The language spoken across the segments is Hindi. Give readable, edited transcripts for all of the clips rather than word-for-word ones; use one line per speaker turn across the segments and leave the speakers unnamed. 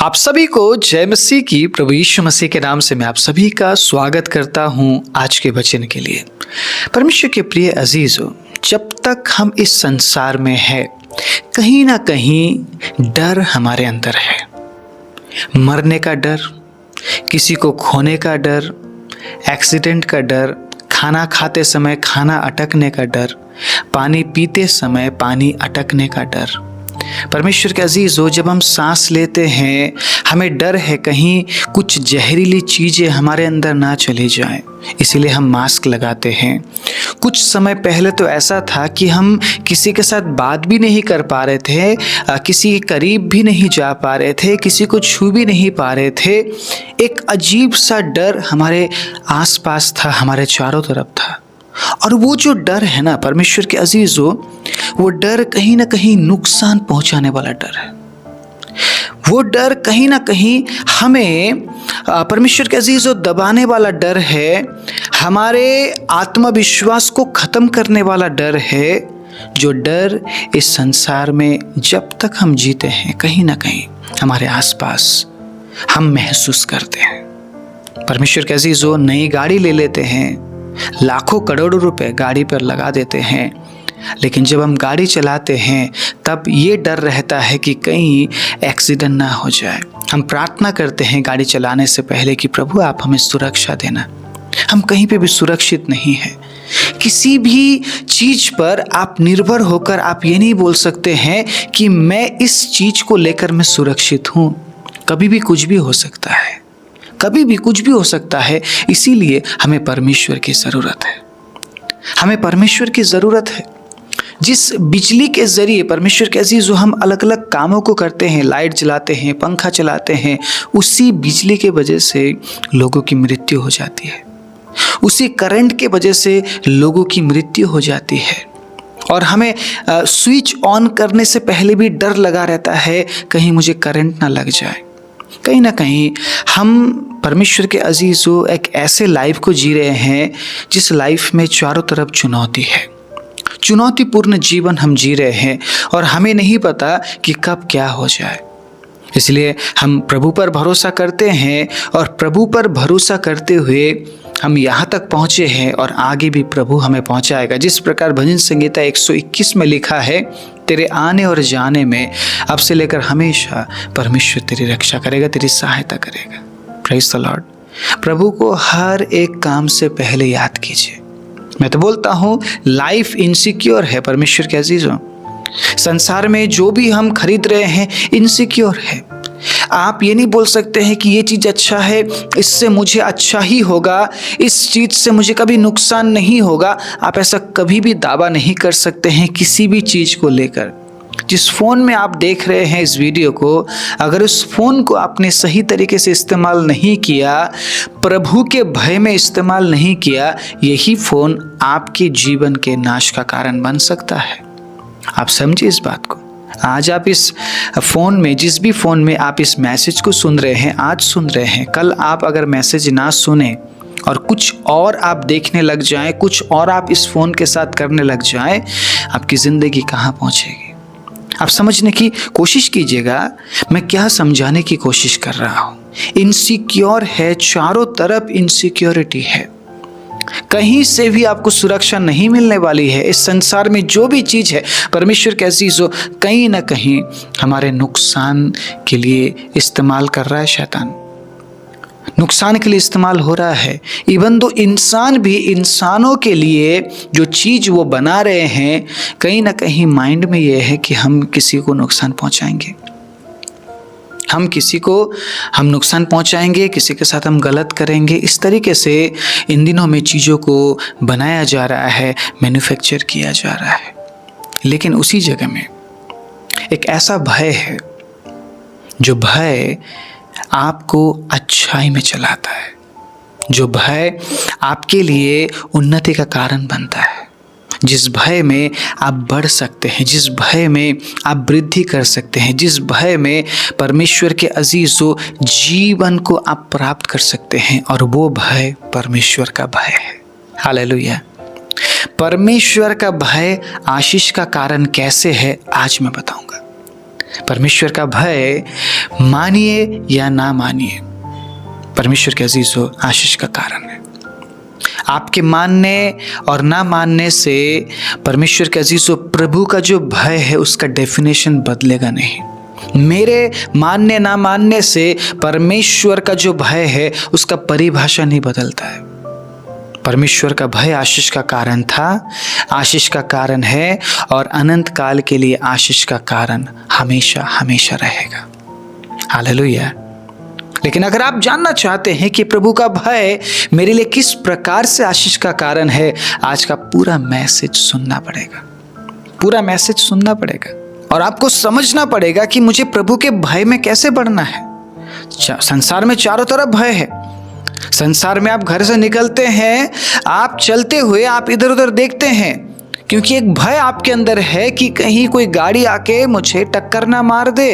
आप सभी को जय मसीह की प्रभु यीशु मसीह के नाम से मैं आप सभी का स्वागत करता हूं आज के वचन के लिए। परमेश्वर के प्रिय अजीजों, जब तक हम इस संसार में हैं, कहीं ना कहीं डर हमारे अंदर है। मरने का डर, किसी को खोने का डर, एक्सीडेंट का डर, खाना खाते समय खाना अटकने का डर, पानी पीते समय पानी अटकने का डर। परमेश्वर के अजीज़ों, जब हम सांस लेते हैं हमें डर है कहीं कुछ जहरीली चीज़ें हमारे अंदर ना चली जाएं, इसीलिए हम मास्क लगाते हैं। कुछ समय पहले तो ऐसा था कि हम किसी के साथ बात भी नहीं कर पा रहे थे, किसी के करीब भी नहीं जा पा रहे थे, किसी को छू भी नहीं पा रहे थे। एक अजीब सा डर हमारे आसपास था, हमारे चारों तरफ था। और वो जो डर है ना परमेश्वर के अजीजों, वो डर कहीं ना कहीं नुकसान पहुंचाने वाला डर है। वो डर कहीं ना कहीं हमें परमेश्वर के अजीजों दबाने वाला डर है, हमारे आत्मविश्वास को खत्म करने वाला डर है। जो डर इस संसार में जब तक हम जीते हैं कहीं ना कहीं हमारे आसपास हम महसूस करते हैं। परमेश्वर के अजीजों, नई गाड़ी ले लेते हैं, लाखों करोड़ों रुपए गाड़ी पर लगा देते हैं, लेकिन जब हम गाड़ी चलाते हैं तब ये डर रहता है कि कहीं एक्सीडेंट ना हो जाए। हम प्रार्थना करते हैं गाड़ी चलाने से पहले कि प्रभु आप हमें सुरक्षा देना। हम कहीं पे भी सुरक्षित नहीं हैं। किसी भी चीज पर आप निर्भर होकर आप ये नहीं बोल सकते हैं कि मैं इस चीज को लेकर मैं सुरक्षित हूँ। कभी भी कुछ भी हो सकता है, कभी भी कुछ भी हो सकता है। इसीलिए हमें परमेश्वर की ज़रूरत है। हमें परमेश्वर की ज़रूरत है। जिस बिजली के ज़रिए परमेश्वर के अजीज़ों हम अलग अलग कामों को करते हैं, लाइट जलाते हैं, पंखा चलाते हैं, उसी बिजली के वजह से लोगों की मृत्यु हो जाती है। उसी करंट के वजह से लोगों की मृत्यु हो जाती है। और हमें स्विच ऑन करने से पहले भी डर लगा रहता है कहीं मुझे करंट ना लग जाए। कहीं ना कहीं हम परमेश्वर के अजीज़ों एक ऐसे लाइफ को जी रहे हैं जिस लाइफ में चारों तरफ चुनौती है। चुनौतीपूर्ण जीवन हम जी रहे हैं और हमें नहीं पता कि कब क्या हो जाए। इसलिए हम प्रभु पर भरोसा करते हैं और प्रभु पर भरोसा करते हुए हम यहाँ तक पहुँचे हैं और आगे भी प्रभु हमें पहुँचाएगा। जिस प्रकार भजन संहिता 121 में लिखा है, तेरे आने और जाने में अब से लेकर हमेशा परमेश्वर तेरी रक्षा करेगा, तेरी सहायता करेगा। Praise the Lord. प्रभु को हर एक काम से पहले याद कीजिए। मैं तो बोलता हूँ लाइफ इनसिक्योर है परमेश्वर के अजीजों। संसार में जो भी हम खरीद रहे हैं इनसिक्योर है। आप ये नहीं बोल सकते हैं कि ये चीज़ अच्छा है, इससे मुझे अच्छा ही होगा, इस चीज़ से मुझे कभी नुकसान नहीं होगा। आप ऐसा कभी भी दावा नहीं कर सकते हैं किसी भी चीज़ को लेकर। जिस फ़ोन में आप देख रहे हैं इस वीडियो को, अगर उस फ़ोन को आपने सही तरीके से इस्तेमाल नहीं किया, प्रभु के भय में इस्तेमाल नहीं किया, यही फ़ोन आपके जीवन के नाश का कारण बन सकता है। आप समझिए इस बात को। आज आप इस फ़ोन में, जिस भी फ़ोन में आप इस मैसेज को सुन रहे हैं, आज सुन रहे हैं, कल आप अगर मैसेज ना सुने और कुछ और आप देखने लग जाएं, कुछ और आप इस फ़ोन के साथ करने लग जाएं, आपकी ज़िंदगी कहाँ पहुँचेगी? आप समझने की कोशिश कीजिएगा मैं क्या समझाने की कोशिश कर रहा हूँ। इनसिक्योर है, चारों तरफ इनसिक्योरिटी है। कहीं से भी आपको सुरक्षा नहीं मिलने वाली है। इस संसार में जो भी चीज़ है परमेश्वर के अजीज़ों, कहीं ना कहीं हमारे नुकसान के लिए इस्तेमाल कर रहा है शैतान। नुकसान के लिए इस्तेमाल हो रहा है। इवन दो इंसान भी इंसानों के लिए जो चीज़ वो बना रहे हैं, कहीं ना कहीं माइंड में ये है कि हम किसी को नुकसान पहुंचाएंगे, हम नुकसान पहुंचाएंगे, किसी के साथ हम गलत करेंगे। इस तरीके से इन दिनों में चीज़ों को बनाया जा रहा है, मैन्युफैक्चर किया जा रहा है। लेकिन उसी जगह में एक ऐसा भय है, जो भय आपको अच्छाई में चलाता है, जो भय आपके लिए उन्नति का कारण बनता है, जिस भय में आप बढ़ सकते हैं, जिस भय में आप वृद्धि कर सकते हैं, जिस भय में परमेश्वर के अजीज़ों जीवन को आप प्राप्त कर सकते हैं, और वो भय परमेश्वर का भय है। हालेलुया। परमेश्वर का भय आशीष का कारण कैसे है आज मैं बताऊंगा। परमेश्वर का भय मानिए या ना मानिए, परमेश्वर के अजीजों आशीष का कारण है। आपके मानने और ना मानने से परमेश्वर के अजीजों प्रभु का जो भय है उसका डेफिनेशन बदलेगा नहीं। मेरे मानने ना मानने से परमेश्वर का जो भय है उसका परिभाषा नहीं बदलता है। परमेश्वर का भय आशीष का कारण था, आशीष का कारण है और अनंत काल के लिए आशीष का कारण हमेशा हमेशा रहेगा। हालेलुया। लेकिन अगर आप जानना चाहते हैं कि प्रभु का भय मेरे लिए किस प्रकार से आशीष का कारण है, आज का पूरा मैसेज सुनना पड़ेगा, पूरा मैसेज सुनना पड़ेगा और आपको समझना पड़ेगा कि मुझे प्रभु के भय में कैसे बढ़ना है। संसार में चारों तरफ भय है। संसार में आप घर से निकलते हैं, आप चलते हुए आप इधर उधर देखते हैं, क्योंकि एक भय आपके अंदर है कि कहीं कोई गाड़ी आके मुझे टक्कर ना मार दे,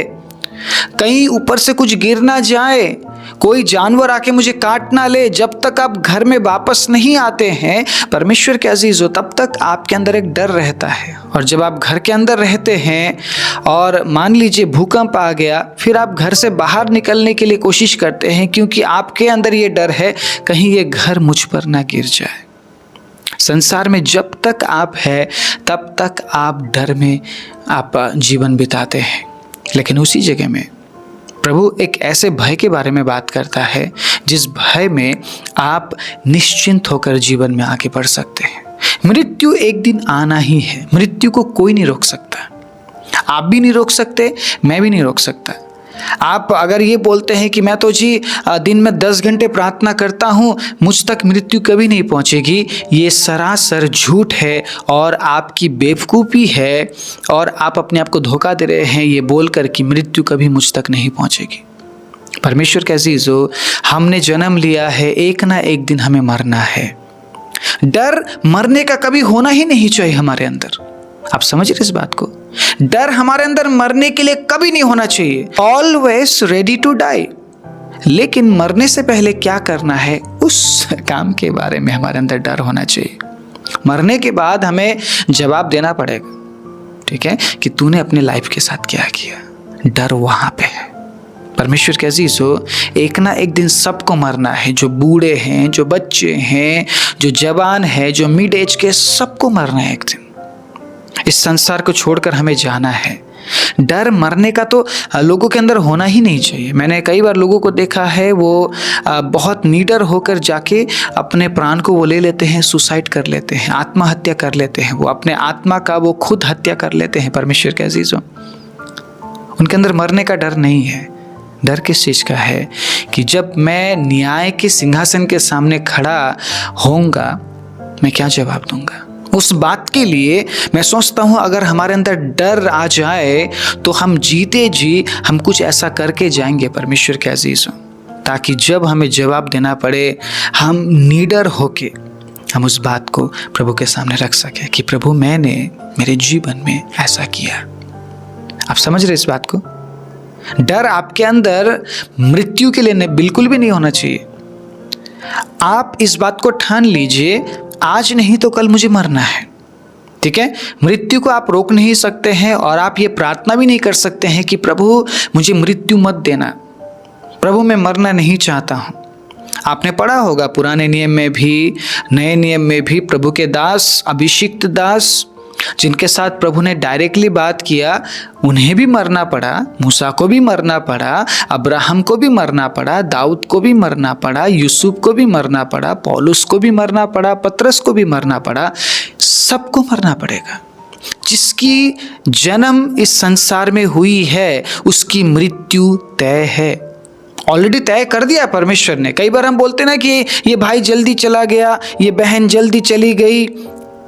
कहीं ऊपर से कुछ गिर ना जाए, कोई जानवर आके मुझे काट ना ले। जब तक आप घर में वापस नहीं आते हैं परमेश्वर के अजीजों, तब तक आपके अंदर एक डर रहता है। और जब आप घर के अंदर रहते हैं और मान लीजिए भूकंप आ गया, फिर आप घर से बाहर निकलने के लिए कोशिश करते हैं, क्योंकि आपके अंदर ये डर है कहीं ये घर मुझ पर ना गिर जाए। संसार में जब तक आप हैं तब तक आप डर में आप जीवन बिताते हैं। लेकिन उसी जगह में प्रभु एक ऐसे भय के बारे में बात करता है जिस भय में आप निश्चिंत होकर जीवन में आगे बढ़ सकते हैं। मृत्यु एक दिन आना ही है, मृत्यु को कोई नहीं रोक सकता, आप भी नहीं रोक सकते, मैं भी नहीं रोक सकता। आप अगर ये बोलते हैं कि मैं तो जी दिन में 10 घंटे प्रार्थना करता हूँ, मुझ तक मृत्यु कभी नहीं पहुँचेगी, ये सरासर झूठ है और आपकी बेवकूफ़ी है और आप अपने आप को धोखा दे रहे हैं ये बोलकर कि मृत्यु कभी मुझ तक नहीं पहुँचेगी। परमेश्वर के अजीजों, हमने जन्म लिया है, एक ना एक दिन हमें मरना है। डर मरने का कभी होना ही नहीं चाहिए हमारे अंदर। आप समझ रहे इस बात को? डर हमारे अंदर मरने के लिए कभी नहीं होना चाहिए। Always ready to die. लेकिन मरने से पहले क्या करना है उस काम के बारे में हमारे अंदर डर होना चाहिए। मरने के बाद हमें जवाब देना पड़ेगा, ठीक है, कि तूने अपने लाइफ के साथ क्या किया। डर वहां पे है। परमेश्वर के अजीजों, एक ना एक दिन सबको मरना है। जो बूढ़े हैं, जो बच्चे हैं, जो जवान हैं, जो मिड एज के, सबको मरना है एक दिन। इस संसार को छोड़कर हमें जाना है। डर मरने का तो लोगों के अंदर होना ही नहीं चाहिए। मैंने कई बार लोगों को देखा है वो बहुत निडर होकर जाके अपने प्राण को वो ले लेते हैं, सुसाइड कर लेते हैं, आत्महत्या कर लेते हैं, वो अपने आत्मा का वो खुद हत्या कर लेते हैं। परमेश्वर के अजीजों, उनके अंदर मरने का डर नहीं है। डर किस चीज़ का है कि जब मैं न्याय के सिंहासन के सामने खड़ा होऊंगा, मैं क्या जवाब दूंगा। उस बात के लिए मैं सोचता हूँ अगर हमारे अंदर डर आ जाए तो हम जीते जी हम कुछ ऐसा करके जाएंगे परमेश्वर के अजीजों, ताकि जब हमें जवाब देना पड़े हम निडर होके हम उस बात को प्रभु के सामने रख सकें कि प्रभु मैंने मेरे जीवन में ऐसा किया। आप समझ रहे इस बात को? डर आपके अंदर मृत्यु के लिए बिल्कुल भी नहीं होना चाहिए। आप इस बात को ठान लीजिए, आज नहीं तो कल मुझे मरना है, ठीक है। मृत्यु को आप रोक नहीं सकते हैं और आप ये प्रार्थना भी नहीं कर सकते हैं कि प्रभु मुझे मृत्यु मत देना, प्रभु मैं मरना नहीं चाहता हूँ। आपने पढ़ा होगा पुराने नियम में भी नए नियम में भी प्रभु के दास, अभिषिक्त दास जिनके साथ प्रभु ने डायरेक्टली बात किया, उन्हें भी मरना पड़ा। मूसा को भी मरना पड़ा, अब्राहम को भी मरना पड़ा, दाऊद को भी मरना पड़ा, यूसुफ को भी मरना पड़ा, पौलुस को भी मरना पड़ा, पतरस को भी मरना पड़ा। सबको मरना पड़ेगा। जिसकी जन्म इस संसार में हुई है उसकी मृत्यु तय है, ऑलरेडी तय कर दिया परमेश्वर ने। कई बार हम बोलते ना कि ये भाई जल्दी चला गया, ये बहन जल्दी चली गई।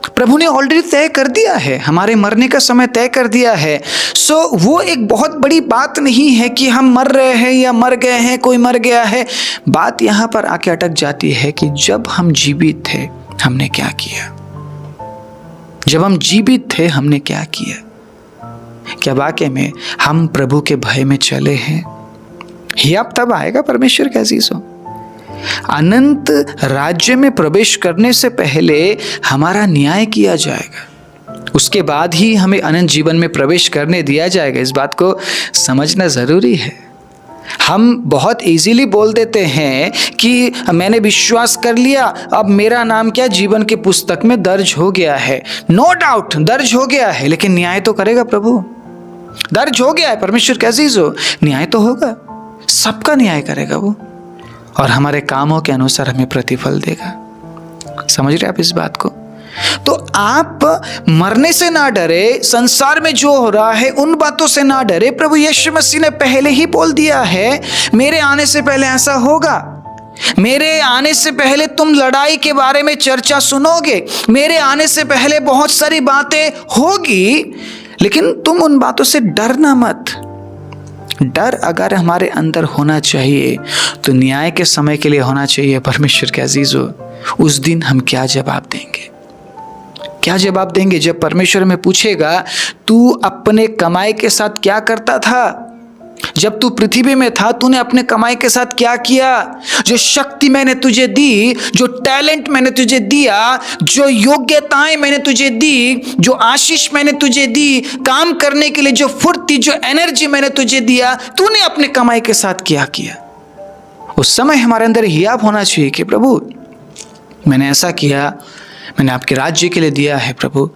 प्रभु ने ऑलरेडी तय कर दिया है, हमारे मरने का समय तय कर दिया है। सो वो एक बहुत बड़ी बात नहीं है कि हम मर रहे हैं या मर गए हैं, कोई मर गया है। बात यहाँ पर आके अटक जाती है कि जब हम जीवित थे हमने क्या किया। जब हम जीवित थे हमने क्या किया। क्या वाकई में हम प्रभु के भय में चले हैं? ही अब तब आएगा परमेश्वर के अजीजों। अनंत राज्य में प्रवेश करने से पहले हमारा न्याय किया जाएगा। उसके बाद ही हमें अनंत जीवन में प्रवेश करने दिया जाएगा। इस बात को समझना ज़रूरी है। हम बहुत इजीली बोल देते हैं कि मैंने विश्वास कर लिया, अब मेरा नाम क्या जीवन के पुस्तक में दर्ज हो गया है। नो डाउट दर्ज हो गया है, लेकिन न्याय तो करेगा प्रभु। दर्ज हो गया है, परमेश्वर के अजीज हो, न्याय तो होगा, सबका न्याय करेगा वो, और हमारे कामों के अनुसार हमें प्रतिफल देगा। समझ रहे आप इस बात को? तो आप मरने से ना डरे, संसार में जो हो रहा है उन बातों से ना डरे। प्रभु यीशु मसीह ने पहले ही बोल दिया है, मेरे आने से पहले ऐसा होगा, मेरे आने से पहले तुम लड़ाई के बारे में चर्चा सुनोगे, मेरे आने से पहले बहुत सारी बातें होगी, लेकिन तुम उन बातों से डरना मत। डर अगर हमारे अंदर होना चाहिए तो न्याय के समय के लिए होना चाहिए। परमेश्वर के अजीजों, उस दिन हम क्या जवाब देंगे? क्या जवाब देंगे जब परमेश्वर में पूछेगा, तू अपने कमाई के साथ क्या करता था? जब तू पृथ्वी में था तूने अपने कमाई के साथ क्या किया? जो शक्ति मैंने तुझे दी, जो टैलेंट मैंने तुझे दिया, जो योग्यताएं मैंने तुझे दी, जो आशीष मैंने तुझे दी, काम करने के लिए जो फुर्ती, जो एनर्जी मैंने तुझे दिया, तूने अपने कमाई के साथ क्या किया? उस समय हमारे अंदर हियाब होना चाहिए कि प्रभु मैंने ऐसा किया, मैंने आपके राज्य के लिए दिया है प्रभु,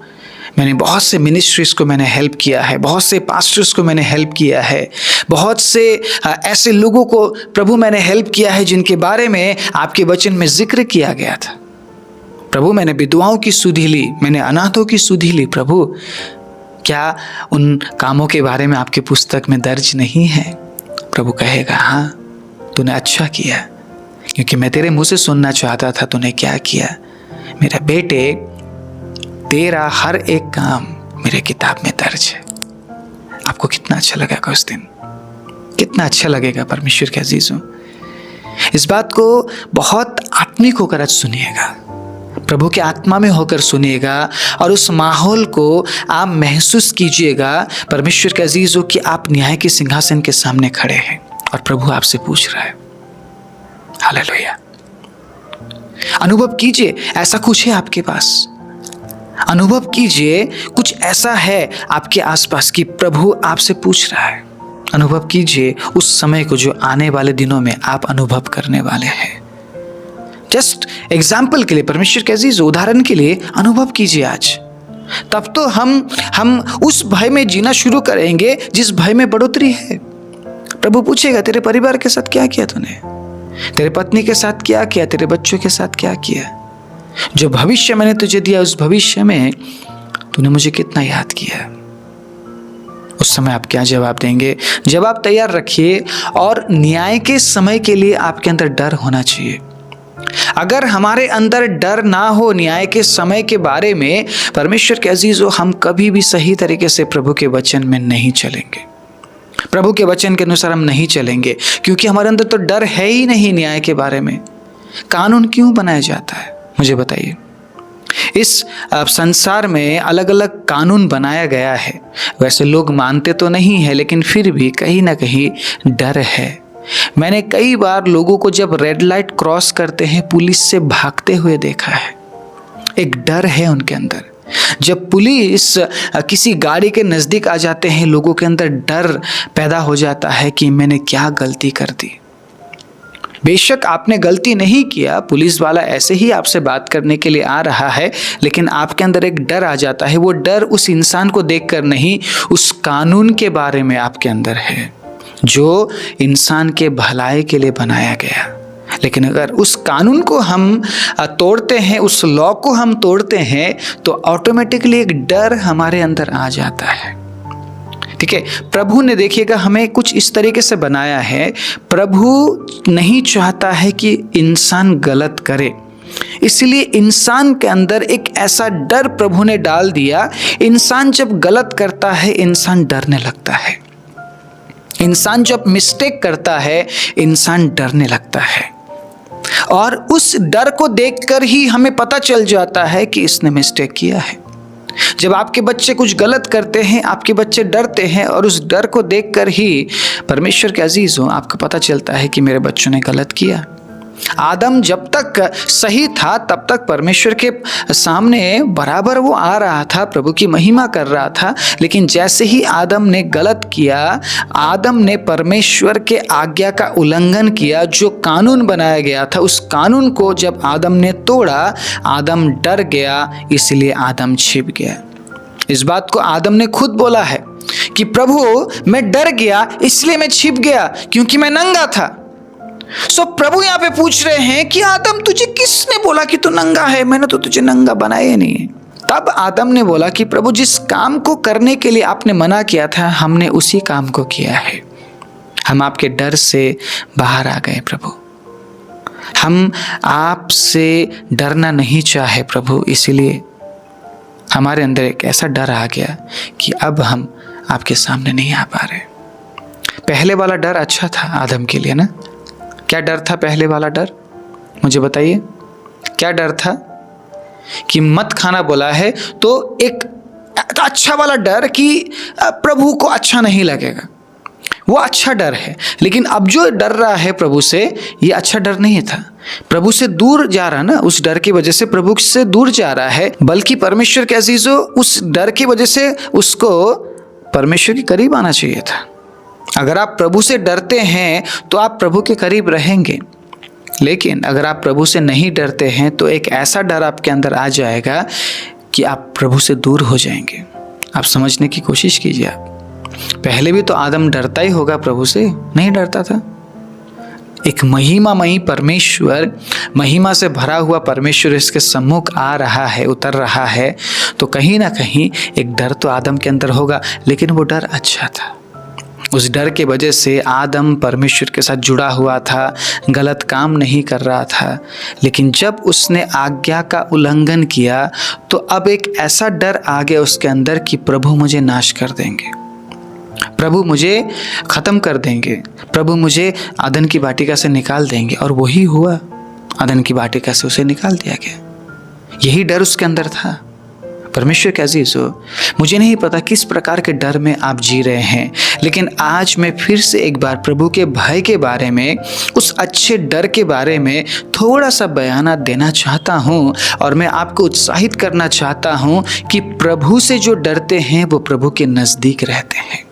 मैंने बहुत से मिनिस्ट्रीज को मैंने हेल्प किया है, बहुत से पास्टर्स को मैंने हेल्प किया है, बहुत से ऐसे लोगों को प्रभु मैंने हेल्प किया है जिनके बारे में आपके वचन में जिक्र किया गया था। प्रभु मैंने विधवाओं की सुधि ली, मैंने अनाथों की सुधि ली। प्रभु क्या उन कामों के बारे में आपके पुस्तक में दर्ज नहीं है? प्रभु कहेगा, हाँ तूने अच्छा किया, क्योंकि मैं तेरे मुंह से सुनना चाहता था तूने क्या किया। मेरा बेटे, तेरा हर एक काम मेरे किताब में दर्ज है। आपको कितना अच्छा लगेगा उस दिन, कितना अच्छा लगेगा परमेश्वर के अजीजों। इस बात को बहुत आत्मिक होकर आज सुनिएगा, प्रभु के आत्मा में होकर सुनिएगा, और उस माहौल को आप महसूस कीजिएगा परमेश्वर के अजीजों कि आप न्याय के सिंहासन के सामने खड़े हैं और प्रभु आपसे पूछ रहा है। हालेलुया। अनुभव कीजिए ऐसा कुछ है आपके पास, अनुभव कीजिए कुछ ऐसा है आपके आसपास कि प्रभु आपसे पूछ रहा है। अनुभव कीजिए उस समय को जो आने वाले दिनों में आप अनुभव करने वाले हैं। जस्ट एग्जाम्पल के लिए, परमेश्वर के अजीज उदाहरण के लिए अनुभव कीजिए आज। तब तो हम उस भय में जीना शुरू करेंगे जिस भय में बढ़ोतरी है। प्रभु पूछेगा, तेरे परिवार के साथ क्या किया तूने? तेरे पत्नी के साथ क्या किया? तेरे बच्चों के साथ क्या किया? जो भविष्य मैंने तुझे दिया, उस भविष्य में तूने मुझे कितना याद किया? उस समय आप क्या जवाब देंगे? जवाब तैयार रखिए, और न्याय के समय के लिए आपके अंदर डर होना चाहिए। अगर हमारे अंदर डर ना हो न्याय के समय के बारे में, परमेश्वर के अजीजों, हम कभी भी सही तरीके से प्रभु के वचन में नहीं चलेंगे, प्रभु के वचन के अनुसार हम नहीं चलेंगे, क्योंकि हमारे अंदर तो डर है ही नहीं न्याय के बारे में। कानून क्यों बनाया जाता है? मुझे बताइए। इस संसार में अलग अलग कानून बनाया गया है, वैसे लोग मानते तो नहीं है, लेकिन फिर भी कहीं ना कहीं डर है। मैंने कई बार लोगों को जब रेड लाइट क्रॉस करते हैं पुलिस से भागते हुए देखा है। एक डर है उनके अंदर। जब पुलिस किसी गाड़ी के नज़दीक आ जाते हैं, लोगों के अंदर डर पैदा हो जाता है कि मैंने क्या गलती कर दी। बेशक आपने गलती नहीं किया, पुलिस वाला ऐसे ही आपसे बात करने के लिए आ रहा है, लेकिन आपके अंदर एक डर आ जाता है। वो डर उस इंसान को देखकर नहीं, उस कानून के बारे में आपके अंदर है जो इंसान के भलाई के लिए बनाया गया। लेकिन अगर उस कानून को हम तोड़ते हैं, उस लॉ को हम तोड़ते हैं, तो ऑटोमेटिकली एक डर हमारे अंदर आ जाता है। ठीक है, प्रभु ने देखिएगा हमें कुछ इस तरीके से बनाया है। प्रभु नहीं चाहता है कि इंसान गलत करे, इसलिए इंसान के अंदर एक ऐसा डर प्रभु ने डाल दिया। इंसान जब गलत करता है, इंसान डरने लगता है। इंसान जब मिस्टेक करता है, इंसान डरने लगता है, और उस डर को देखकर ही हमें पता चल जाता है कि इसने मिस्टेक किया है। जब आपके बच्चे कुछ गलत करते हैं, आपके बच्चे डरते हैं, और उस डर को देखकर ही परमेश्वर के अजीज हो आपको पता चलता है कि मेरे बच्चों ने गलत किया। आदम जब तक सही था तब तक परमेश्वर के सामने बराबर वो आ रहा था, प्रभु की महिमा कर रहा था। लेकिन जैसे ही आदम ने गलत किया, आदम ने परमेश्वर के आज्ञा का उल्लंघन किया, जो कानून बनाया गया था उस कानून को जब आदम ने तोड़ा, आदम डर गया, इसलिए आदम छिप गया। इस बात को आदम ने खुद बोला है कि प्रभु मैं डर गया इसलिए मैं छिप गया क्योंकि मैं नंगा था। सो प्रभु यहाँ पे पूछ रहे हैं कि आदम तुझे किसने बोला कि तू नंगा है? मैंने तो तुझे नंगा बनाया नहीं। तब आदम ने बोला कि प्रभु जिस काम को करने के लिए आपने मना किया था हमने उसी काम को किया है। हम आपके डर से बाहर आ गए प्रभु, हम आपसे डरना नहीं चाहे प्रभु, इसीलिए हमारे अंदर एक ऐसा डर आ गया कि अब हम आपके सामने नहीं आ पा रहे। पहले वाला डर अच्छा था आदम के लिए ना। क्या डर था पहले वाला डर? मुझे बताइए क्या डर था? कि मत खाना बोला है तो एक अच्छा वाला डर कि प्रभु को अच्छा नहीं लगेगा, वो अच्छा डर है। लेकिन अब जो डर रहा है प्रभु से, ये अच्छा डर नहीं था। प्रभु से दूर जा रहा ना, उस डर की वजह से प्रभु से दूर जा रहा है, बल्कि परमेश्वर के अजीजों उस डर की वजह से उसको परमेश्वर के करीब आना चाहिए था। अगर आप प्रभु से डरते हैं तो आप प्रभु के करीब रहेंगे, लेकिन अगर आप प्रभु से नहीं डरते हैं तो एक ऐसा डर आपके अंदर आ जाएगा कि आप प्रभु से दूर हो जाएंगे। आप समझने की कोशिश कीजिए। आप पहले भी तो आदम डरता ही होगा, प्रभु से नहीं डरता था। एक महिमामयी परमेश्वर, महिमा से भरा हुआ परमेश्वर इसके सम्मुख आ रहा है, उतर रहा है, तो कहीं ना कहीं एक डर तो आदम के अंदर होगा। लेकिन वो डर अच्छा था। उस डर के वजह से आदम परमेश्वर के साथ जुड़ा हुआ था, गलत काम नहीं कर रहा था। लेकिन जब उसने आज्ञा का उल्लंघन किया तो अब एक ऐसा डर आ गया उसके अंदर कि प्रभु मुझे नाश कर देंगे, प्रभु मुझे खत्म कर देंगे, प्रभु मुझे आदन की वाटिका से निकाल देंगे। और वही हुआ, आदन की वाटिका से उसे निकाल दिया गया। यही डर उसके अंदर था। परमेश्वर के अजीजों, मुझे नहीं पता किस प्रकार के डर में आप जी रहे हैं, लेकिन आज मैं फिर से एक बार प्रभु के भय के बारे में, उस अच्छे डर के बारे में थोड़ा सा बयाना देना चाहता हूँ। और मैं आपको उत्साहित करना चाहता हूँ कि प्रभु से जो डरते हैं वो प्रभु के नज़दीक रहते हैं।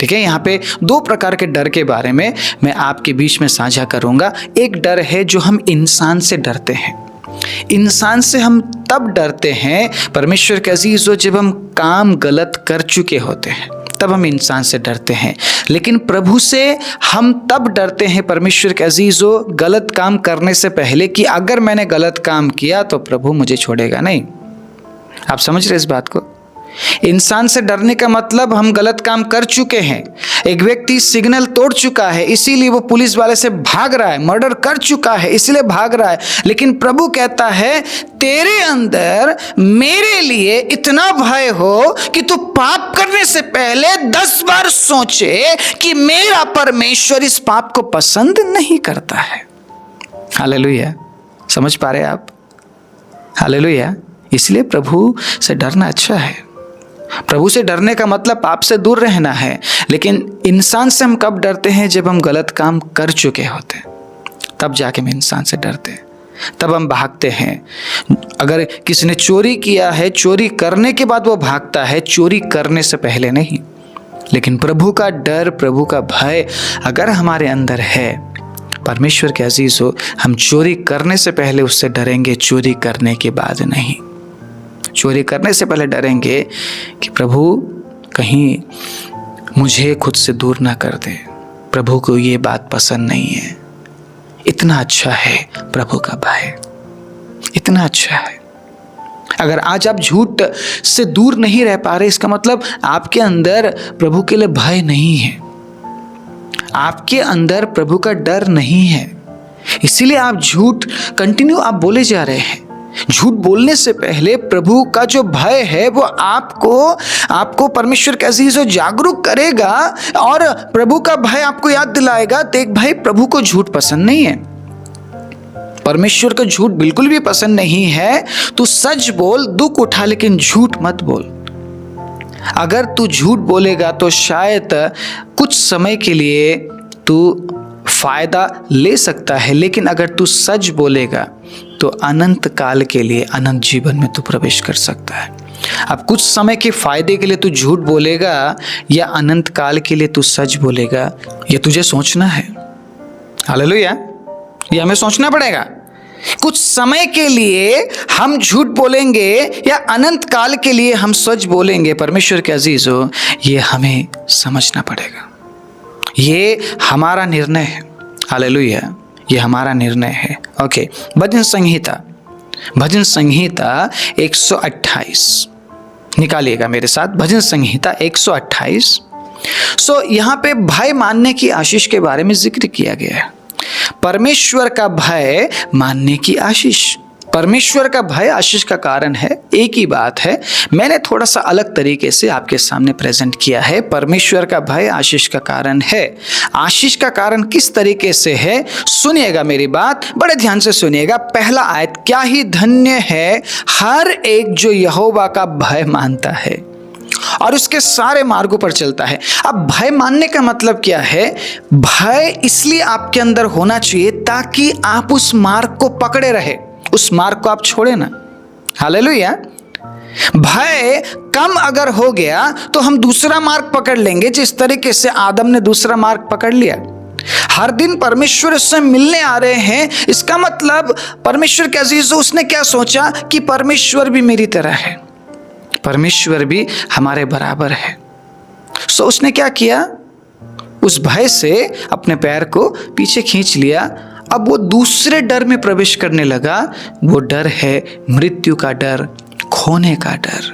ठीक है, यहाँ पे दो प्रकार के डर के बारे में मैं आपके बीच में साझा करूँगा। एक डर है जो हम इंसान से डरते हैं। इंसान से हम तब डरते हैं परमेश्वर के अजीजों जब हम काम गलत कर चुके होते हैं, तब हम इंसान से डरते हैं। लेकिन प्रभु से हम तब डरते हैं परमेश्वर के अजीजों गलत काम करने से पहले कि अगर मैंने गलत काम किया तो प्रभु मुझे छोड़ेगा नहीं। आप समझ रहे इस बात को? इंसान से डरने का मतलब हम गलत काम कर चुके हैं। एक व्यक्ति सिग्नल तोड़ चुका है इसीलिए वो पुलिस वाले से भाग रहा है, मर्डर कर चुका है इसीलिए भाग रहा है। लेकिन प्रभु कहता है तेरे अंदर मेरे लिए इतना भय हो कि तू पाप करने से पहले 10 बार सोचे कि मेरा परमेश्वर इस पाप को पसंद नहीं करता है। हालेलुया, समझ पा रहे आप? हालेलुया। इसलिए प्रभु से डरना अच्छा है। प्रभु से डरने का मतलब पाप से दूर रहना है। लेकिन इंसान से हम कब डरते हैं? जब हम गलत काम कर चुके होते हैं, तब जाके हम इंसान से डरते हैं, तब हम भागते हैं। अगर किसी ने चोरी किया है, चोरी करने के बाद वो भागता है, चोरी करने से पहले नहीं। लेकिन प्रभु का डर, प्रभु का भय अगर हमारे अंदर है, परमेश्वर के अजीज हो, हम चोरी करने से पहले उससे डरेंगे, चोरी करने के बाद नहीं। चोरी करने से पहले डरेंगे कि प्रभु कहीं मुझे खुद से दूर ना कर दे, प्रभु को ये बात पसंद नहीं है। इतना अच्छा है प्रभु का भय, इतना अच्छा है। अगर आज आप झूठ से दूर नहीं रह पा रहे, इसका मतलब आपके अंदर प्रभु के लिए भय नहीं है, आपके अंदर प्रभु का डर नहीं है। इसीलिए आप झूठ कंटिन्यू आप बोले जा रहे हैं। झूठ बोलने से पहले प्रभु का जो भय है वो आपको परमेश्वर के अजीज जागरूक करेगा और प्रभु का भय आपको याद दिलाएगा, देख भाई प्रभु को झूठ पसंद नहीं है, परमेश्वर को झूठ बिल्कुल भी पसंद नहीं है। तू सच बोल, दुख उठा, लेकिन झूठ मत बोल। अगर तू झूठ बोलेगा तो शायद कुछ समय के लिए तू फायदा ले सकता है, लेकिन अगर तू सच बोलेगा तो अनंत काल के लिए अनंत जीवन में तू प्रवेश कर सकता है। अब कुछ समय के फायदे के लिए तू झूठ बोलेगा या अनंत काल के लिए तू सच बोलेगा, ये तुझे सोचना है। हालेलुया, ये हमें सोचना पड़ेगा। कुछ समय के लिए हम झूठ बोलेंगे या अनंत काल के लिए हम सच बोलेंगे, परमेश्वर के अजीजों, ये हमें समझना पड़ेगा। ये हमारा निर्णय है। हालेलुया, ये हमारा निर्णय है। ओके, भजन संहिता 128 निकालिएगा मेरे साथ। भजन संहिता 128। यहाँ पे भय मानने की आशीष के बारे में जिक्र किया गया है। परमेश्वर का भय मानने की आशीष, परमेश्वर का भय आशीष का कारण है। एक ही बात है, मैंने थोड़ा सा अलग तरीके से आपके सामने प्रेजेंट किया है। परमेश्वर का भय आशीष का कारण है। आशीष का कारण किस तरीके से है, सुनिएगा मेरी बात, बड़े ध्यान से सुनिएगा। पहला आयत, क्या ही धन्य है हर एक जो यहोवा का भय मानता है और उसके सारे मार्गों पर चलता है। अब भय मानने का मतलब क्या है? भय इसलिए आपके अंदर होना चाहिए ताकि आप उस मार्ग को पकड़े रहे, उस मार्ग को आप छोड़े ना। हालेलुया। भय कम अगर हो गया तो हम दूसरा मार्ग पकड़ लेंगे, जिस तरीके से आदम ने दूसरा मार्ग पकड़ लिया। हर दिन परमेश्वर से मिलने आ रहे हैं, इसका मतलब परमेश्वर के अजीजों, उसने क्या सोचा कि परमेश्वर भी मेरी तरह है, परमेश्वर भी हमारे बराबर है। सो उसने क्या किया? उस भय से अपने पैर को पीछे खींच लिया। अब वो दूसरे डर में प्रवेश करने लगा। वो डर है मृत्यु का डर, खोने का डर,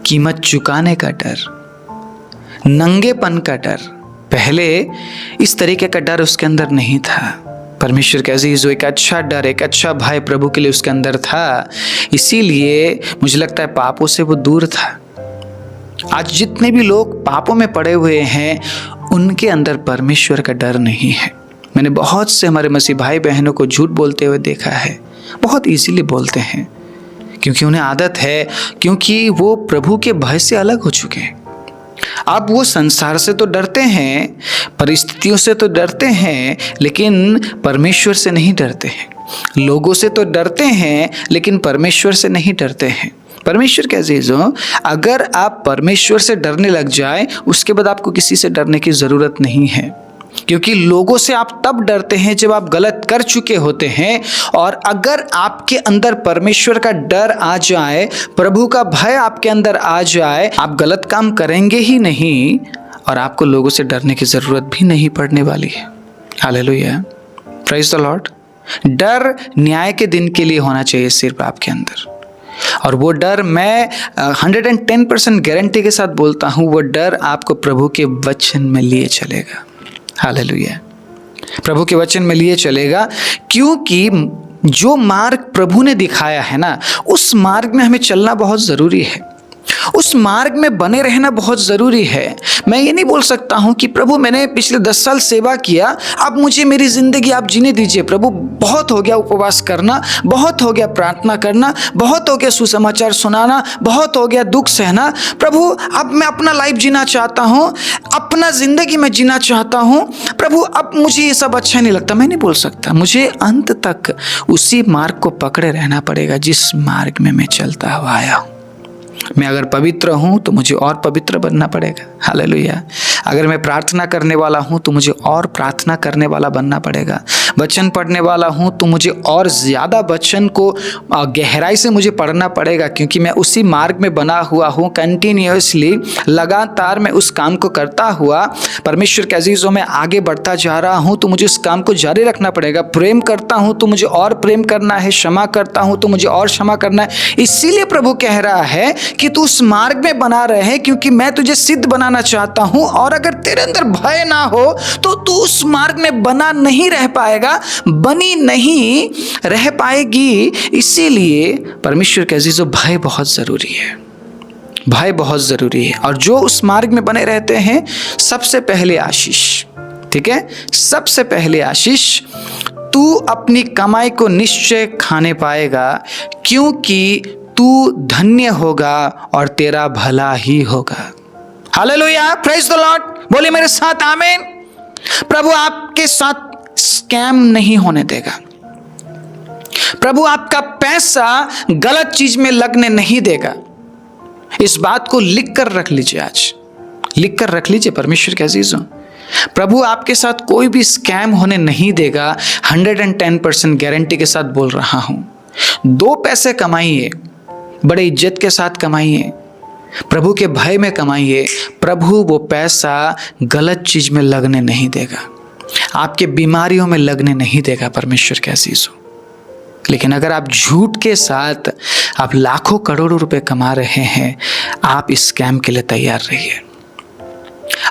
कीमत चुकाने का डर, नंगेपन का डर। पहले इस तरीके का डर उसके अंदर नहीं था। परमेश्वर के अजीज़ों, एक अच्छा डर, एक अच्छा भय प्रभु के लिए उसके अंदर था। इसीलिए मुझे लगता है पापों से वो दूर था। आज जितने भी लोग पापों में पड़े हुए हैं, उनके अंदर परमेश्वर का डर नहीं है। मैंने बहुत से हमारे मसीह भाई बहनों को झूठ बोलते हुए देखा है। बहुत इजीली बोलते हैं क्योंकि उन्हें आदत है, क्योंकि वो प्रभु के भय से अलग हो चुके हैं। अब वो संसार से तो डरते हैं, परिस्थितियों से तो डरते हैं, लेकिन परमेश्वर से नहीं डरते हैं। लोगों से तो डरते हैं, लेकिन परमेश्वर से नहीं डरते हैं। परमेश्वर के अजीजों, अगर आप परमेश्वर से डरने लग जाए, उसके बाद आपको किसी से डरने की ज़रूरत नहीं है। क्योंकि लोगों से आप तब डरते हैं जब आप गलत कर चुके होते हैं। और अगर आपके अंदर परमेश्वर का डर आ जाए, प्रभु का भय आपके अंदर आ जाए, आप गलत काम करेंगे ही नहीं और आपको लोगों से डरने की ज़रूरत भी नहीं पड़ने वाली है। Hallelujah, praise the Lord. डर न्याय के दिन के लिए होना चाहिए सिर्फ आपके अंदर, और वो डर मैं 110% गारंटी के साथ बोलता हूँ, वो डर आपको प्रभु के वचन में लिए चलेगा। हालेलुया, प्रभु के वचन में लिए चलेगा। क्योंकि जो मार्ग प्रभु ने दिखाया है ना, उस मार्ग में हमें चलना बहुत ज़रूरी है, उस मार्ग में बने रहना बहुत ज़रूरी है। मैं ये नहीं बोल सकता हूँ कि प्रभु मैंने पिछले 10 साल सेवा किया, अब मुझे मेरी ज़िंदगी आप जीने दीजिए प्रभु, बहुत हो गया उपवास करना, बहुत हो गया प्रार्थना करना, बहुत हो गया सुसमाचार सुनाना, बहुत हो गया दुख सहना, प्रभु अब मैं अपना लाइफ जीना चाहता हूँ, अपना ज़िंदगी में जीना चाहता हूँ प्रभु, अब मुझे ये सब अच्छा नहीं लगता। मैं नहीं बोल सकता, मुझे अंत तक उसी मार्ग को पकड़े रहना पड़ेगा जिस मार्ग में मैं चलता हुआ आया हूँ। मैं अगर पवित्र हूँ तो मुझे और पवित्र बनना पड़ेगा। हालेलुया। अगर मैं प्रार्थना करने वाला हूँ तो मुझे और प्रार्थना करने वाला बनना पड़ेगा। वचन पढ़ने वाला हूँ तो मुझे और ज़्यादा वचन को गहराई से मुझे पढ़ना पड़ेगा, क्योंकि मैं उसी मार्ग में बना हुआ हूँ। कंटिन्यूअसली लगातार मैं उस काम को करता हुआ परमेश्वर के अजीज़ों में आगे बढ़ता जा रहा हूँ, तो मुझे उस काम को जारी रखना पड़ेगा। प्रेम करता हूँ तो मुझे और प्रेम करना है, क्षमा करता हूँ तो मुझे और क्षमा करना है। इसीलिए प्रभु कह रहा है कि तू उस मार्ग में बना रहे, क्योंकि मैं तुझे सिद्ध बनाना चाहता हूं। और अगर तेरे अंदर भय ना हो तो तू उस मार्ग में बना नहीं रह पाएगा, बनी नहीं रह पाएगी। इसीलिए परमेश्वर के अजीजों, भय बहुत जरूरी है, भय बहुत जरूरी है। और जो उस मार्ग में बने रहते हैं, सबसे पहले आशीष, ठीक है, सबसे पहले आशीष, तू अपनी कमाई को निश्चय खाने पाएगा, क्योंकि तू धन्य होगा और तेरा भला ही होगा। Hallelujah, praise the Lord. बोले मेरे साथ आमीन। प्रभु आपके साथ स्कैम नहीं होने देगा। प्रभु आपका पैसा गलत चीज में लगने नहीं देगा। इस बात को लिख कर रख लीजिए, आज लिख कर रख लीजिए परमेश्वर के अजीजों। प्रभु आपके साथ कोई भी स्कैम होने नहीं देगा। 110% गारंटी के साथ बोल रहा हूं। 2 पैसे कमाइए, बड़े इज्जत के साथ कमाइए, प्रभु के भय में कमाइए। प्रभु वो पैसा गलत चीज में लगने नहीं देगा, आपके बीमारियों में लगने नहीं देगा परमेश्वर के अजीजों। लेकिन अगर आप झूठ के साथ आप लाखों करोड़ों रुपए कमा रहे हैं, आप इस स्कैम के लिए तैयार रहिए।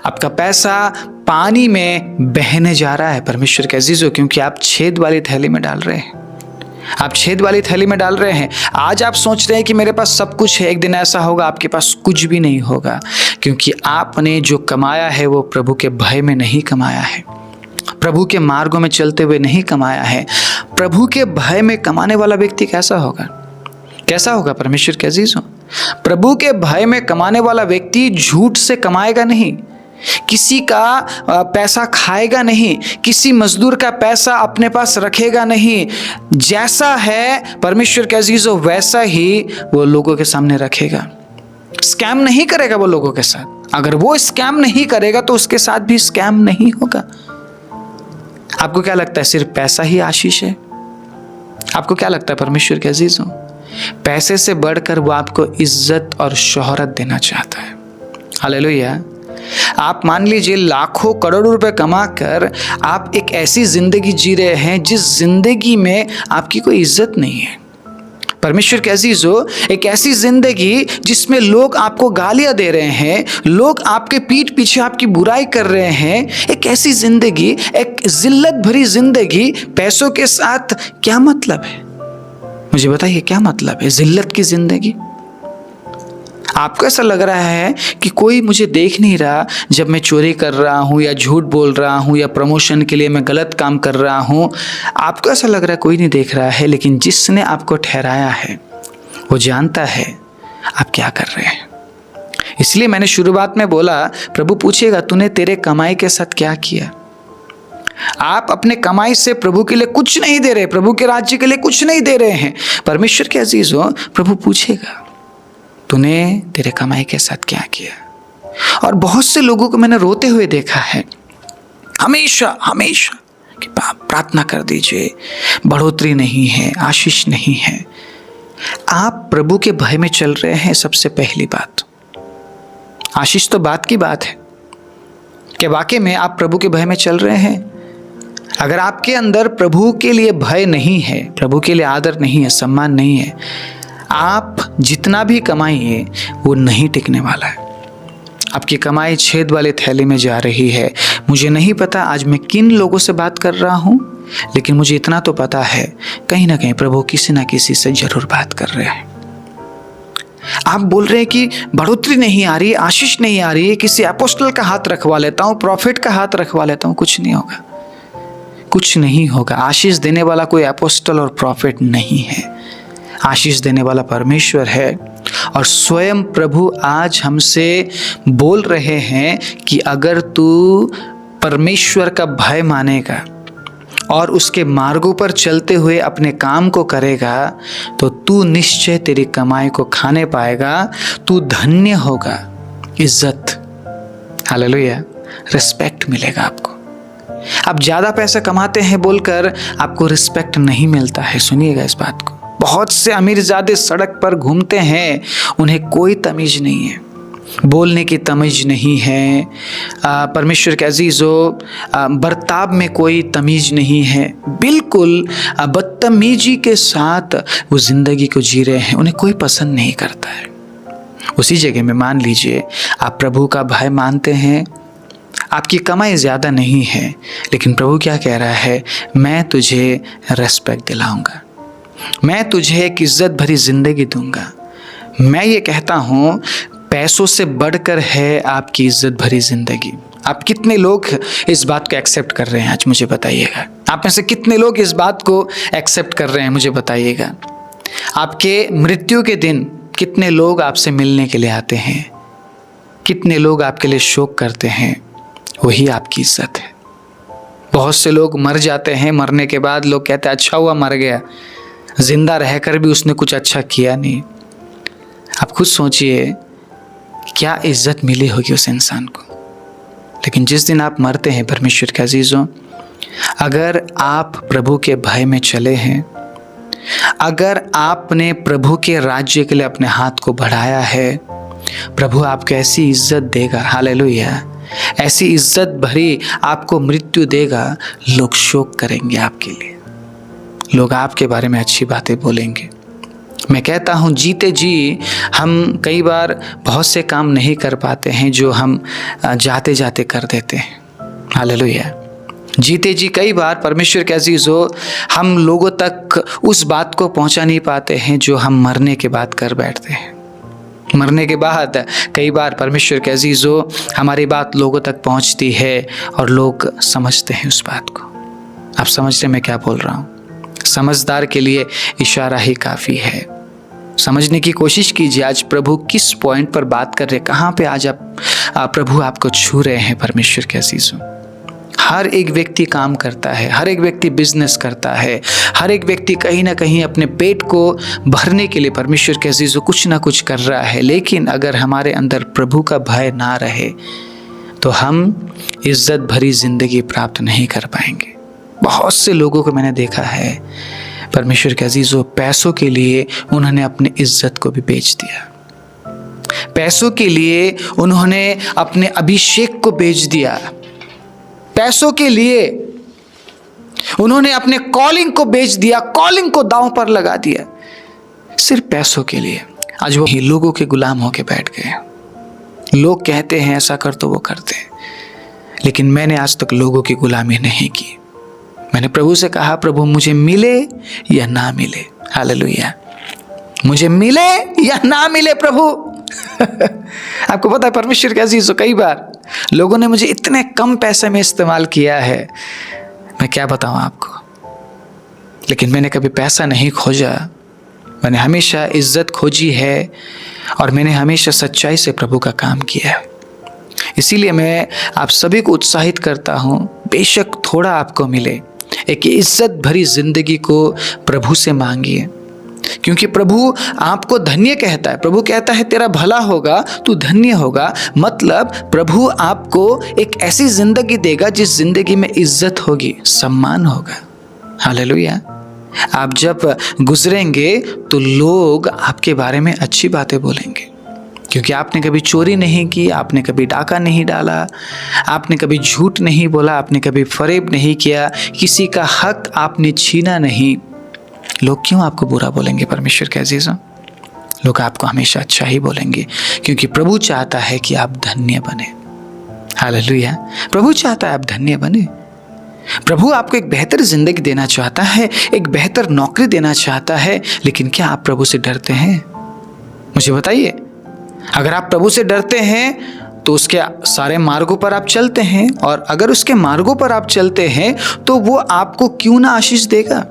आपका पैसा पानी में बहने जा रहा है परमेश्वर के अजीजों, क्योंकि आप छेद वाली थैली में डाल रहे हैं। आप छेद वाली थैली में डाल रहे हैं। आज आप सोच रहे हैं कि मेरे पास सब कुछ है, एक दिन ऐसा होगा आपके पास कुछ भी नहीं होगा, क्योंकि आपने जो कमाया है वो प्रभु के भय में नहीं कमाया है, प्रभु के मार्गों में चलते हुए नहीं कमाया है। प्रभु के भय में कमाने वाला व्यक्ति कैसा होगा? कैसा होगा परमेश्वर के अजीजों? प्रभु के भय में कमाने वाला व्यक्ति झूठ से कमाएगा नहीं, किसी का पैसा खाएगा नहीं, किसी मजदूर का पैसा अपने पास रखेगा नहीं। जैसा है परमेश्वर के अजीजों वैसा ही वो लोगों के सामने रखेगा। स्कैम नहीं करेगा वो लोगों के साथ। अगर वो स्कैम नहीं करेगा तो उसके साथ भी स्कैम नहीं होगा। आपको क्या लगता है सिर्फ पैसा ही आशीष है? आपको क्या लगता है परमेश्वर के अजीजों? पैसे से बढ़कर वो आपको इज्जत और शोहरत देना चाहता है। हालेलुया। आप मान लीजिए लाखों करोड़ों रुपए कमाकर आप एक ऐसी जिंदगी जी रहे हैं जिस जिंदगी में आपकी कोई इज्जत नहीं है। परमेश्वर के अजीजों, एक ऐसी जिंदगी जिसमें लोग आपको गालियां दे रहे हैं, लोग आपके पीठ पीछे आपकी बुराई कर रहे हैं, एक ऐसी जिंदगी, एक जिल्लत भरी जिंदगी, पैसों के साथ क्या मतलब है? मुझे बताइए क्या मतलब है जिल्लत की जिंदगी? आपको ऐसा लग रहा है कि कोई मुझे देख नहीं रहा जब मैं चोरी कर रहा हूँ या झूठ बोल रहा हूँ या प्रमोशन के लिए मैं गलत काम कर रहा हूँ। आपको ऐसा लग रहा है कोई नहीं देख रहा है, लेकिन जिसने आपको ठहराया है वो जानता है आप क्या कर रहे हैं। इसलिए मैंने शुरुआत में बोला प्रभु पूछेगा तूने तेरे कमाई के साथ क्या किया। आप अपने कमाई से प्रभु के लिए कुछ नहीं दे रहे, प्रभु के राज्य के लिए कुछ नहीं दे रहे हैं। परमेश्वर के अजीजों, प्रभु पूछेगा तूने तेरे कमाई के साथ क्या किया। और बहुत से लोगों को मैंने रोते हुए देखा है, हमेशा हमेशा कि प्रार्थना कर दीजिए, बढ़ोतरी नहीं है, आशीष नहीं है। आप प्रभु के भय में चल रहे हैं। सबसे पहली बात, आशीष तो बात की बात है कि वाकई में आप प्रभु के भय में चल रहे हैं। अगर आपके अंदर प्रभु के लिए भय नहीं है, प्रभु के लिए आदर नहीं है, सम्मान नहीं है, आप जितना भी कमाइए वो नहीं टिकने वाला है। आपकी कमाई छेद वाले थैले में जा रही है। मुझे नहीं पता आज मैं किन लोगों से बात कर रहा हूँ, लेकिन मुझे इतना तो पता है कहीं ना कहीं प्रभु किसी ना किसी से जरूर बात कर रहे हैं। आप बोल रहे हैं कि बढ़ोतरी नहीं आ रही, आशीष नहीं आ रही है, किसी अपोस्टल का हाथ रखवा लेता हूँ, प्रॉफिट का हाथ रखवा लेता हूँ। कुछ नहीं होगा, कुछ नहीं होगा। आशीष देने वाला कोई अपोस्टल और प्रॉफिट नहीं है, आशीष देने वाला परमेश्वर है। और स्वयं प्रभु आज हमसे बोल रहे हैं कि अगर तू परमेश्वर का भय मानेगा और उसके मार्गों पर चलते हुए अपने काम को करेगा तो तू निश्चय तेरी कमाई को खाने पाएगा, तू धन्य होगा। इज्जत, हालेलुया, रिस्पेक्ट मिलेगा आपको। आप ज़्यादा पैसा कमाते हैं बोलकर आपको रिस्पेक्ट नहीं मिलता है। सुनिएगा इस बात को। बहुत से अमीरजादे सड़क पर घूमते हैं, उन्हें कोई तमीज नहीं है, बोलने की तमीज नहीं है। परमेश्वर के अजीजों, बर्ताव में कोई तमीज नहीं है, बिल्कुल बदतमीजी के साथ वो जिंदगी को जी रहे हैं, उन्हें कोई पसंद नहीं करता है। उसी जगह में मान लीजिए आप प्रभु का भय मानते हैं, आपकी कमाई ज़्यादा नहीं है, लेकिन प्रभु क्या कह रहा है, मैं तुझे रेस्पेक्ट दिलाऊंगा, मैं तुझे एक इज्जत भरी जिंदगी दूंगा। मैं ये कहता हूँ पैसों से बढ़कर है आपकी इज्जत भरी जिंदगी। आप कितने लोग इस बात को एक्सेप्ट कर रहे हैं आज मुझे बताइएगा। आप में से कितने लोग इस बात को एक्सेप्ट कर रहे हैं मुझे बताइएगा। आपके मृत्यु के दिन कितने लोग आपसे मिलने के लिए आते हैं, कितने लोग आपके लिए शोक करते हैं, वही आपकी इज्जत है। बहुत से लोग मर जाते हैं, मरने के बाद लोग कहते हैं अच्छा हुआ मर गया, जिंदा रहकर भी उसने कुछ अच्छा किया नहीं। आप खुद सोचिए क्या इज्जत मिली होगी उस इंसान को। लेकिन जिस दिन आप मरते हैं परमेश्वर के अजीजों, अगर आप प्रभु के भय में चले हैं, अगर आपने प्रभु के राज्य के लिए अपने हाथ को बढ़ाया है, प्रभु आपको ऐसी इज्जत देगा, हालेलुया, ऐसी इज्जत भरी आपको मृत्यु देगा। लोग शोक करेंगे आपके लिए, लोग आपके बारे में अच्छी बातें बोलेंगे। मैं कहता हूँ जीते जी हम कई बार बहुत से काम नहीं कर पाते हैं जो हम जाते जाते कर देते हैं, हालेलुया। जीते जी कई बार परमेश्वर के अजीजों हम लोगों तक उस बात को पहुंचा नहीं पाते हैं जो हम मरने के बाद कर बैठते हैं। मरने के बाद कई बार परमेश्वर के अजीजों हमारी बात लोगों तक पहुंचती है और लोग समझते हैं उस बात को। आप समझ रहे मैं क्या बोल रहा हूँ? समझदार के लिए इशारा ही काफ़ी है। समझने की कोशिश कीजिए आज प्रभु किस पॉइंट पर बात कर रहे हैं, कहाँ पे आज प्रभु आपको छू रहे हैं। परमेश्वर के अजीजों, हर एक व्यक्ति काम करता है, हर एक व्यक्ति बिजनेस करता है, हर एक व्यक्ति कहीं ना कहीं अपने पेट को भरने के लिए परमेश्वर के अजीजों कुछ ना कुछ कर रहा है। लेकिन अगर हमारे अंदर प्रभु का भय ना रहे तो हम इज्जत भरी जिंदगी प्राप्त नहीं कर पाएंगे। बहुत से लोगों को मैंने देखा है परमेश्वर के अजीजों, पैसों के लिए उन्होंने अपनी इज्जत को भी बेच दिया। पैसों के लिए उन्होंने अपने अभिषेक को बेच दिया। पैसों के लिए उन्होंने अपने कॉलिंग को बेच दिया, कॉलिंग को दांव पर लगा दिया, सिर्फ पैसों के लिए। आज वो लोगों के गुलाम होके बैठ गए। लोग कहते हैं ऐसा कर तो वो करते हैं, लेकिन मैंने आज तक लोगों की गुलामी नहीं की। मैंने प्रभु से कहा प्रभु मुझे मिले या ना मिले, हालेलुया, मुझे मिले या ना मिले प्रभु। आपको पता है परमेश्वर के अजीजों, कई बार लोगों ने मुझे इतने कम पैसे में इस्तेमाल किया है, मैं क्या बताऊं आपको। लेकिन मैंने कभी पैसा नहीं खोजा, मैंने हमेशा इज्जत खोजी है और मैंने हमेशा सच्चाई से प्रभु का काम किया है। इसीलिए मैं आप सभी को उत्साहित करता हूं, बेशक थोड़ा आपको मिले, एक इज्जत भरी जिंदगी को प्रभु से मांगिए, क्योंकि प्रभु आपको धन्य कहता है। प्रभु कहता है तेरा भला होगा, तू धन्य होगा। मतलब प्रभु आपको एक ऐसी जिंदगी देगा जिस जिंदगी में इज्जत होगी, सम्मान होगा, हालेलुया। आप जब गुजरेंगे तो लोग आपके बारे में अच्छी बातें बोलेंगे, क्योंकि आपने कभी चोरी नहीं की, आपने कभी डाका नहीं डाला, आपने कभी झूठ नहीं बोला, आपने कभी फरेब नहीं किया, किसी का हक आपने छीना नहीं। लोग क्यों आपको बुरा बोलेंगे परमेश्वर के अजीजों? लोग आपको हमेशा अच्छा ही बोलेंगे, क्योंकि प्रभु चाहता है कि आप धन्य बने, हालेलुया। प्रभु चाहता है आप धन्य बने। प्रभु आपको एक बेहतर जिंदगी देना चाहता है, एक बेहतर नौकरी देना चाहता है। लेकिन क्या आप प्रभु से डरते हैं? मुझे बताइए। अगर आप प्रभु से डरते हैं तो उसके सारे मार्गों पर आप चलते हैं, और अगर उसके मार्गों पर आप चलते हैं तो वो आपको क्यों ना आशीष देगा।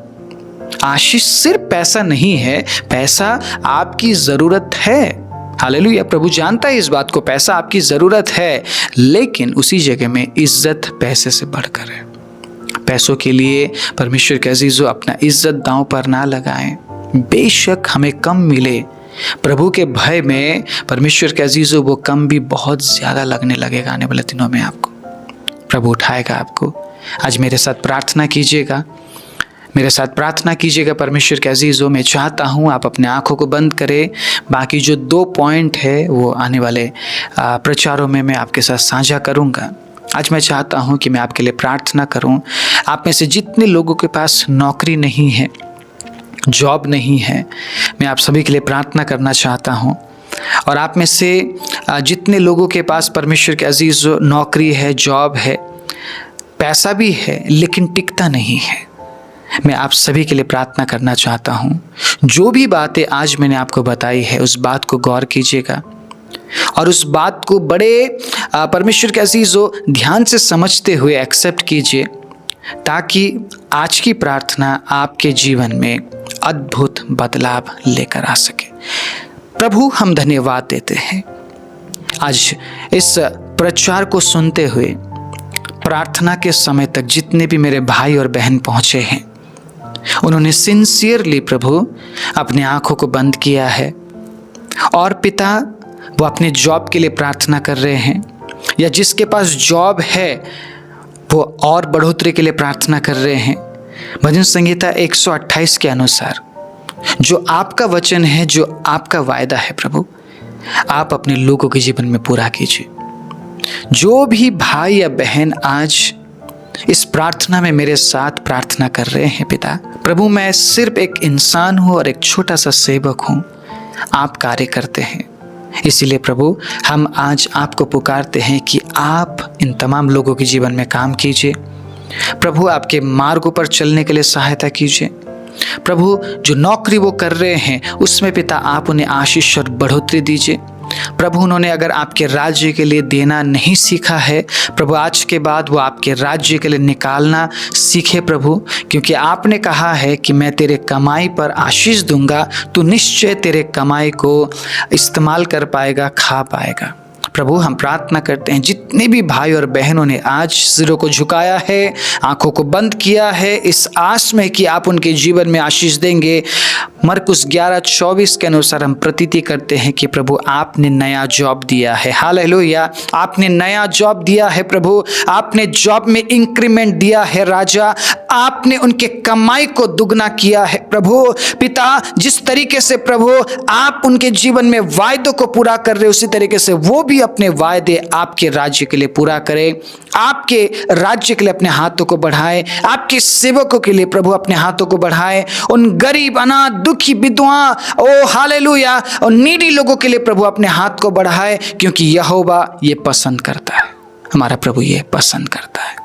आशीष सिर्फ पैसा नहीं है, पैसा आपकी जरूरत है, हालेलुया। प्रभु जानता है इस बात को, पैसा आपकी जरूरत है, लेकिन उसी जगह में इज्जत पैसे से बढ़कर है। पैसों के लिए परमेश्वर के अजीजों अपना इज्जत दांव पर ना लगाएं। बेशक हमें कम मिले, प्रभु के भय में परमेश्वर के अजीजों वो कम भी बहुत ज्यादा लगने लगेगा आने वाले दिनों में। आपको प्रभु उठाएगा आपको। आज मेरे साथ प्रार्थना कीजिएगा, मेरे साथ प्रार्थना कीजिएगा परमेश्वर के अजीजों। मैं चाहता हूँ आप अपने आँखों को बंद करें। बाकी जो 2 पॉइंट है वो आने वाले प्रचारों में मैं आपके साथ साझा करूँगा। आज मैं चाहता हूँ कि मैं आपके लिए प्रार्थना करूँ। आप में से जितने लोगों के पास नौकरी नहीं है, जॉब नहीं है, मैं आप सभी के लिए प्रार्थना करना चाहता हूँ। और आप में से जितने लोगों के पास परमेश्वर के अजीज नौकरी है, जॉब है, पैसा भी है, लेकिन टिकता नहीं है, मैं आप सभी के लिए प्रार्थना करना चाहता हूँ। जो भी बातें आज मैंने आपको बताई है उस बात को गौर कीजिएगा और उस बात को बड़े परमेश्वर के अजीजों ध्यान से समझते हुए एक्सेप्ट कीजिए, ताकि आज की प्रार्थना आपके जीवन में अद्भुत बदलाव लेकर आ सके। प्रभु हम धन्यवाद देते हैं आज इस प्रचार को सुनते हुए प्रार्थना के समय तक जितने भी मेरे भाई और बहन पहुंचे हैं, उन्होंने सिंसियरली प्रभु अपने आंखों को बंद किया है, और पिता वो अपने जॉब के लिए प्रार्थना कर रहे हैं, या जिसके पास जॉब है वो और बढ़ोतरी के लिए प्रार्थना कर रहे हैं। भजन संहिता 128 के अनुसार जो आपका वचन है, जो आपका वायदा है प्रभु, आप अपने लोगों के जीवन में पूरा कीजिए। जो भी भाई या बहन आज इस प्रार्थना में मेरे साथ प्रार्थना कर रहे हैं पिता, प्रभु मैं सिर्फ एक इंसान हूँ और एक छोटा सा सेवक हूँ, आप कार्य करते हैं। इसीलिए प्रभु हम आज आपको पुकारते हैं कि आप इन तमाम लोगों के जीवन में काम कीजिए। प्रभु आपके मार्गों पर चलने के लिए सहायता कीजिए। प्रभु जो नौकरी वो कर रहे हैं उसमें पिता आप उन्हें आशीष और बढ़ोतरी दीजिए। प्रभु उन्होंने अगर आपके राज्य के लिए देना नहीं सीखा है, प्रभु आज के बाद वो आपके राज्य के लिए निकालना सीखे प्रभु, क्योंकि आपने कहा है कि मैं तेरे कमाई पर आशीष दूंगा, तू निश्चय तेरे कमाई को इस्तेमाल कर पाएगा, खा पाएगा। प्रभु हम प्रार्थना करते हैं जितने भी भाई और बहनों ने आज सिरों को झुकाया है, आंखों को बंद किया है, इस आस में कि आप उनके जीवन में आशीष देंगे, मरकुस 11:24 के अनुसार हम प्रतीति करते हैं कि प्रभु आपने नया जॉब दिया है। हालेलुया, आपने नया जॉब दिया है प्रभु, आपने जॉब में इंक्रीमेंट दिया है राजा, आपने उनके कमाई को दुगना किया है प्रभु। पिता जिस तरीके से प्रभु आप उनके जीवन में वायदों को पूरा कर रहे, उसी तरीके से वो भी अपने वायदे आपके राज्य के लिए पूरा करें, आपके राज्य के लिए अपने हाथों को बढ़ाए, आपके सेवकों के लिए प्रभु अपने हाथों को बढ़ाए, उन गरीब अनाथ दुखी विधवा ओ हालेलुया और नीडी लोगों के लिए प्रभु अपने हाथ को बढ़ाए, क्योंकि यहोवा ये पसंद करता है, हमारा प्रभु ये पसंद करता है।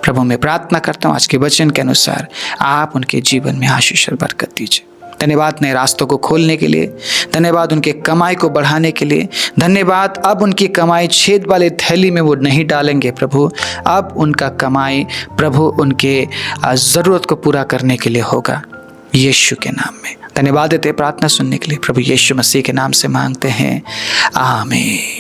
प्रभु मैं प्रार्थना करता हूँ आज के वचन के अनुसार आप उनके जीवन में आशीष और बरकत दीजिए। धन्यवाद नए रास्तों को खोलने के लिए, धन्यवाद उनके कमाई को बढ़ाने के लिए, धन्यवाद अब उनकी कमाई छेद वाले थैली में वो नहीं डालेंगे प्रभु, अब उनका कमाई प्रभु उनके ज़रूरत को पूरा करने के लिए होगा, यीशु के नाम में। धन्यवाद देते प्रार्थना सुनने के लिए प्रभु यीशु मसीह के नाम से मांगते हैं, आमीन।